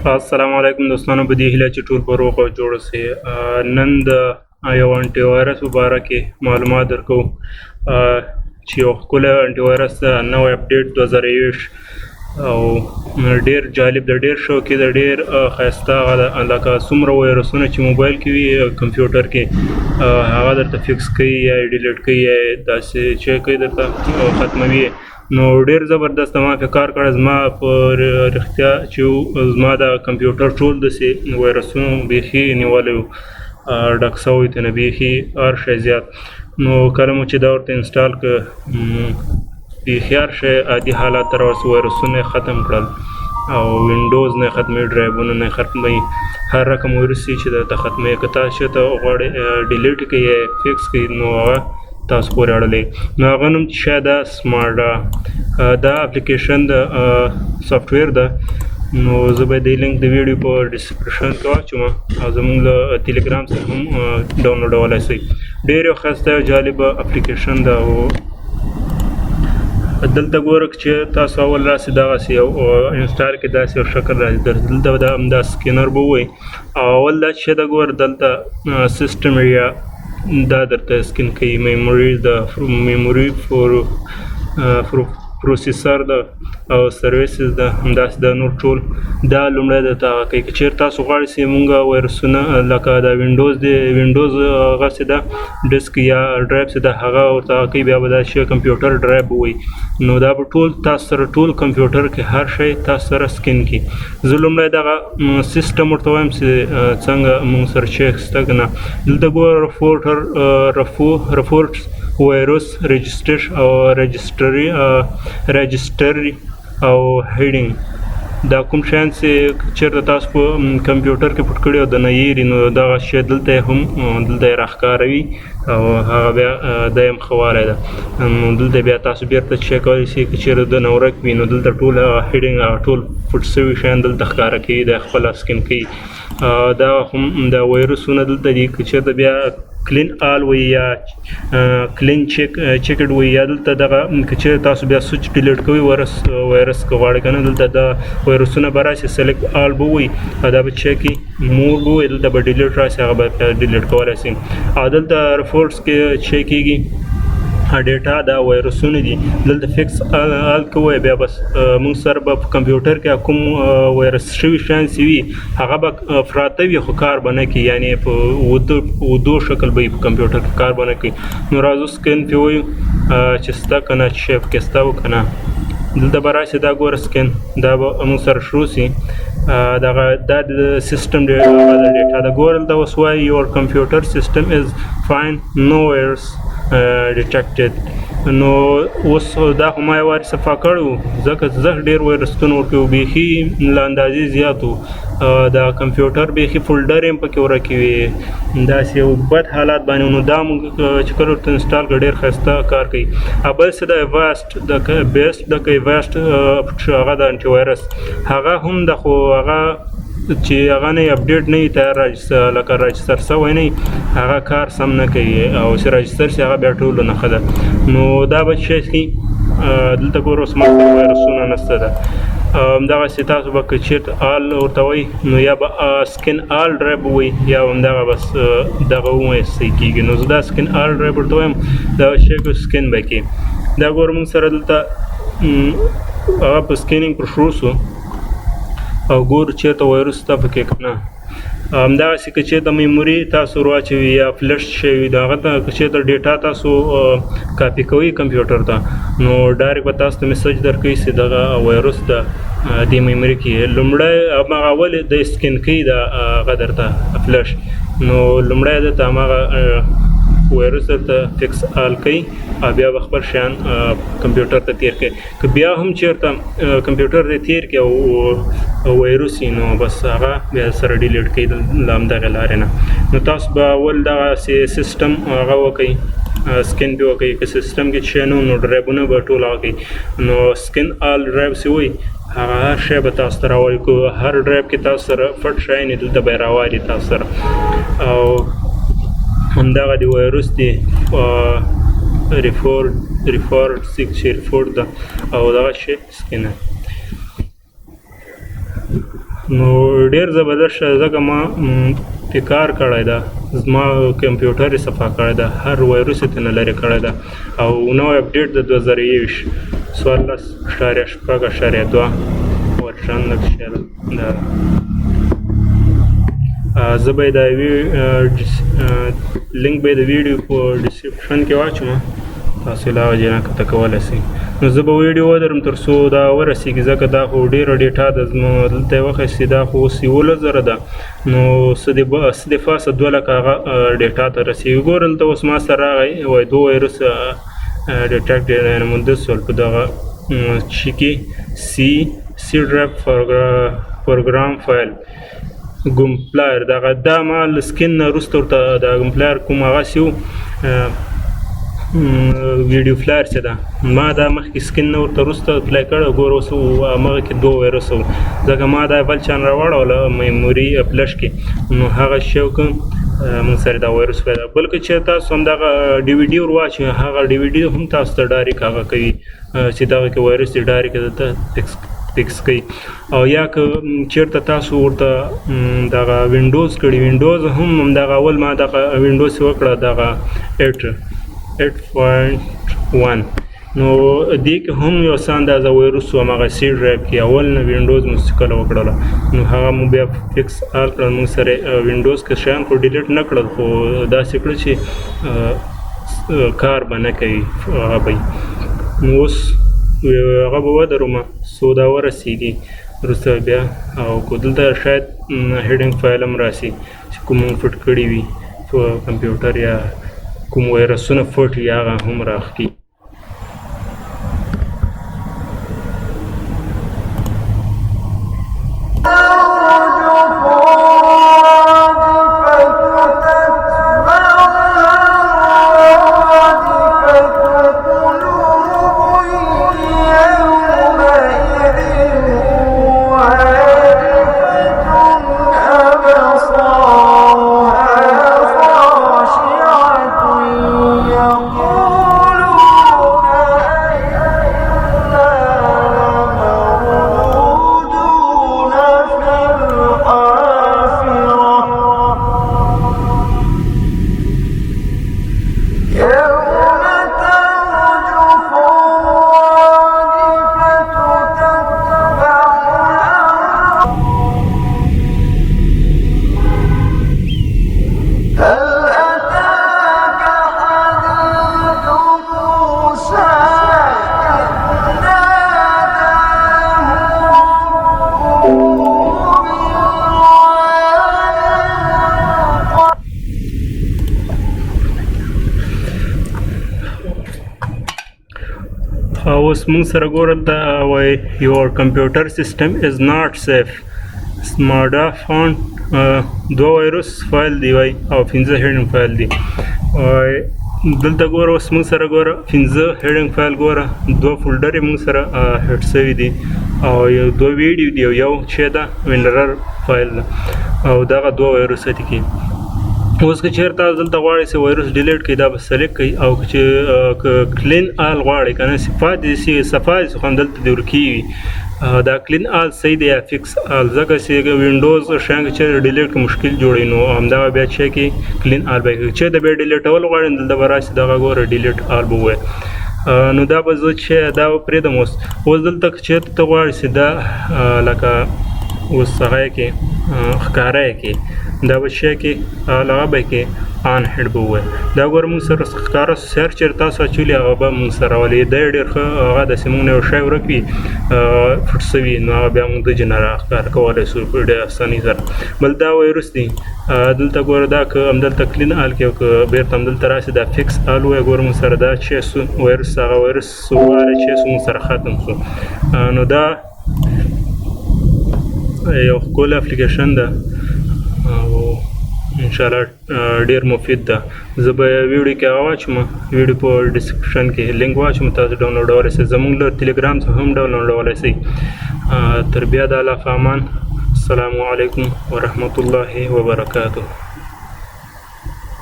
السلام علیکم دوستانو، په دې هیله چې ټول په روغ او جوړ اوسئ. نن د یو انټي وایرس په باره کې معلومات درکو چې یو ښکلی انټي وایرس نوی اپډیټ 2021 او ډېر جالب د ډېر شوقي د ډېر ښایسته هغه لکه څومره وایرسونه چې موبایل کې وي کمپیوټر کې هغه درته فکس کوي یا یې ډیلیټ کوي یا یې داسې چې کوي درته ختموي. نو ډېر زبردست ما پې کار کړی. زما په رښتیا چې زما د کمپیوټر ټول داسې وایرسونو بیخي نیولی و، ډک سوی ترېنه بیخي هر شی زیات. نو کله مو چې دا ورته انسټال کړه بیخي هر شی عادي حالات ته راوست، وایرسونه یې ختم کړل او وینډوز نه یې ختموي، ډرایوونه نه یې ختموي، هر رقم وایرس چې درته ختموي. که تاسو چېرته غواړئ ډیلیټ کړئ یا فکس کړئ نو هغه تاسو پورې اړه لري. نو هغه نوم چې شاید سمارټ دا اپلیکیشن د سافټویر ده. نو زه به دې لینک د ویډیو په ډسکرپشن کې واچوم او زموږ له ټیلیګرام څخه هم ډاونلوډولی شئ. ډېر یو ښایسته او جالبه اپلیکیشن ده. او دلته ګوره چې تاسو اول راسي دغسې یو انسټال کې داسې یو شکل راځي، دلته به همدا سکینر به ووایي او اول دا چې ده ګوره دلته سیسټم ایریا دا درته سکین کوي، میموري پروسیسر ده او سرویسز ده، همداسې دا نور ټول دا لومړی درته هغه کوي. که چېرې تاسو غواړئ چې مونږ وایرسونه لکه دا وینډوز دی، وینډوز هغسې ده ډسک یا ډرایو چې ده هغه ورته هغه کوي، بیا به دا شی کمپیوټر ډرایو به وایي. نو دا به ټول تاسو سره ټول کمپیوټر کې هر شی تاسو سره سکین کړي. زه لومړی دغه سیسټم ورته وایم چې څنګه مونږ سره چیک شته که نه. دلته ګوره رپورټ وایرس رجسټري او هیډینګ دا کوم شیان چې چېرته تاسو په کمپیوټر کې پټ کړي او د نه یېري نو دغه شی دلته یې هم دلته یې راښکاروي او هغه بیا دا یې هم ښه والی ده. نو دلته بیا تاسو بیرته چیک کولی شئ. که چېرې د نه ورک وي نو دلته ټول هیډینګ ټول پټ سوي شیان دلته ښکاره کوي، دا یې خپله سکین کوي. دا هم دا وایرسونه دلته دي. که چېرته بیا کلین آل وایي یا کلین چیکډ وایي یا دلته دغه که چېرې تاسو بیا سوچ ډیلیټ کوئ وایرس که غواړئ که نه دلته دا وایرسونه به راشي سلیکټ آل به وایي او دا به چیکي مور به وایي، دلته به ډیلیټ راشي هغه به ډیلیټ کولی شئ. او دلته رپورټس کې چیک کېږي ډیټا دا وایرسونه دي. دلته فکس آل کوئ بیا بس موږ سره به په کمپیوټر کې کوم وایرس شوي شیان چې وي هغه به پراته وي خو کار به نه کوي، یعنې په اوږدو شکل به یې په کمپیوټر کې کار به نه کوي. نو راځو سکین پې ووایو چې شته که نه، چې شی پکې شته و که نه. دلته به راشي دا ګوره سکین دا به موږ سره شروع شي. دا د سیسټم ډیټا ده. ګوره دلته اوس وایي یور کمپیوټر سیسټم از فاین نو وایرس ډیټیکټډ. نو اوس دا خو ما یې وارې صفا کړی و ځکه ډېر وایرسونه ورکوي، بیخي له اندازې زیات و. دا کمپیوټر بیخي فولډر یې هم پکې ورکې وي، داسې یو بد حالات باندې. نو دا موږ چې کله ورته انسټال کړو ډېر ښایسته کار کوي. او بل څه د واسټ د بیسټ د واسټ هغه د انټي وایرس هغه هم د خو هغه چې هغه نه اپډیټ نه وي تیار لکه راجستر سوی نه وي هغه کار سم نه کوي، او چې راجستر شي هغه بیا ټولو نه ښه ده. نو دا به شی کوي دلته ګوره اوس ما سره وایرسونه نشته ده. همدغسې تاسو به که چېرته آل ورته وایي نو یا به سکین آل ډرایو به وایي یا همدغه بس دغه ووایي صحیح کېږي. نو زه دا سکین آل ډرایو ورته وایم دغه شی کو سکین به کړي. دا ګوره موږ سره دلته هغه په سکینینګ پر شروع شو او ګورو چېرته وایرس شته پکې که نه. همدغسې که چېرته میموري تاسو ور واچوي یا فلش شی وي د هغه ته که چېرته ډیټا تاسو کاپي کوئ کمپیوټر ته نو ډایرکټ به تاسو ته میسج درکوي چې دغه وایرس ده دې میموري کې. لومړی هماغه ولې د سکین کوي دا هغه درته فلش. نو لومړی درته هماغه وایرس درته فکس آل کوي او بیا به خپل شیان کمپیوټر ته تیر کوي. که بیا هم چېرته کمپیوټر ته تیر کړي او وایرس وي نو بس هغه بیا سره ډیلیټ کوي له همدغې لارې نه. نو تاسو به اول دغسې سیسټم هغه وکړئ سکین پې وکړئ. که سیسټم کې شی نه نو ډرایوونه به ټول هغه کوي. نو سکین آل ډرایو چې وایي هغه هر شی به تاسو ته راوالي. که هر ډرایو کې تاسو سره پټ شی نه دلته به یې راوالي تاسو سره. او همدغه د وایرس دی ریپورټ ده او دغه شی سکینر. نو ډېر زبردست ځکه ما پې کار کړی ده زما کمپیوټر یې صفا کړی ده هر وایروس یې ترنه لرې کړی ده او نوی اپډیټ د 2021 14.6.2 ورشن لږ شی ده زه به یې د لینک به یې د ویډیو په ډسکرپشن کې واچوم تاسو یې له هغه ځای نه کته کولی شئ نو زه به ویډیو ودرم تر څو دا ورسېږي ځکه دا خو ډېره ډېټا ده زما دلته یې وښیستې دا خو اوس 11,000 ده نو څه د فاسه 2 لکه هغه ډېټا ته رسېږي ګوره دلته اوس ما سره راغی وایي 2 وایروس ډیټیکټ نمونده شول په دغه شي کې سی ډرایو پروګرام فایل ګومپلایر دغه دا ما له سکین نه وروسته ورته د ګومپلایر کوم هغسې و ویډیو فلایر چې ده ما دا مخکې سکین نه ورته وروسته اپلای کړی ګوره اوس همغه کې 2 وایروس و ځکه ما دا بل چا نه راواړوله میموري فلش کې نو هغه شی وکړم موږ سره دا وایروس پیدا بلکې چې تاسو هم دغه ډي وي ډي ور واچوئ هغه ډي وي ډي هم تاسو ته ډایرکټ هغه کوي چې دغه کې وایروس دی ډایرکټ درته فکس کوي او یا که چېرته تاسو ورته دغه وینډوز کړي وینډوز هم همدغه اول ما دغه وینډوز وکړه دغه 8.1 نو دې کې هم یو څه اندازه وایروس و همغه سی ډرایو کې اول نه وینډوز مو چې کله وکړله نو هغه مو بیا فکس آل کړل موږ سره وینډوز کې شیان خو ډیلیټ نه کړل خو داسې کړل چې کار به نه کوي هغه به نو اوس هغه به ودرومه څو دا ورسېږي وروسته بیا او که دلته شاید هیډینګ فایل هم راسي چې کوم مونږ فټ کړي وي په کمپیوټر یا کوم وایرسونه فټ وي هغه هم راښکي اوس موږ سره ګوره دا وایي your computer system is not safe سماډا فونټ 2 وایروس فایل دی وایي او 15 هیډینګ فایل دی دلته ګوره اوس موږ سره ګوره 15 هیډینګ فایل ګوره 2 فولډر یې موږ سره هیډ شوي دي او 2 ویډیو دی او یو چې ده وینډرر فایل ده او دغه 2 وایروس دي کې اوس که چېرته تاسو دلته غواړئ چې وایروس ډیلیټ کړئ دا به سلیکټ کړئ او چې کلین آل غواړئ که نه صفا دې صفا دې خو همدلته دې ورکېږي دا کلین آل صحیح دی یا فکس آل ځکه چې وینډوز شیان که چېرې ډیلیټ کړي مشکل جوړوي نو همدغه بیا چې کې کلین آل به یې چېرته بیا ډیلیټول غواړئ نو دلته به راشي دغه ګوره ډیلیټ آل به ووایي نو دا به زه چې دا به پرېږدم اوس دلته که چېرته ته غواړې چې دا لکه اوس هغه یې کې ښکاره یې کې دا به شی کې هغه به کې آن هیډ به ووایي دا ګوره موږ سره ښکاره سر چېرې تاسو اچولي هغه به موږ سره راولي دی ډېر ښه هغه داسې موږ نه یو شی ورک وي فټ شوي نو هغه بیا موږ د جې نه راښکاره کولی شو په ډېر اسانۍ سره بل دا وایروس دی دلته ګوره دا که همدلته کلین آل کې او که بېرته همدلته راشي دا فکس آل ووایي ګوره موږ سره دا چې سو وایروس هغه وایروس والی چې سو موږ سره ختم شو نو دا یو ښکلی اپلیکیشن ده او انشاءالله ډېر مفید ده زه به ویډیو کې هغه واچوم ویډیو په ډسکرپشن کې لینک واچوم تاسو ډاونلوډولی شئ زموږ له ټلیګرام څخه هم ډاونلوډولی شئ تر بیا د الله په امان السلام علیکم ورحمة الله وبرکاته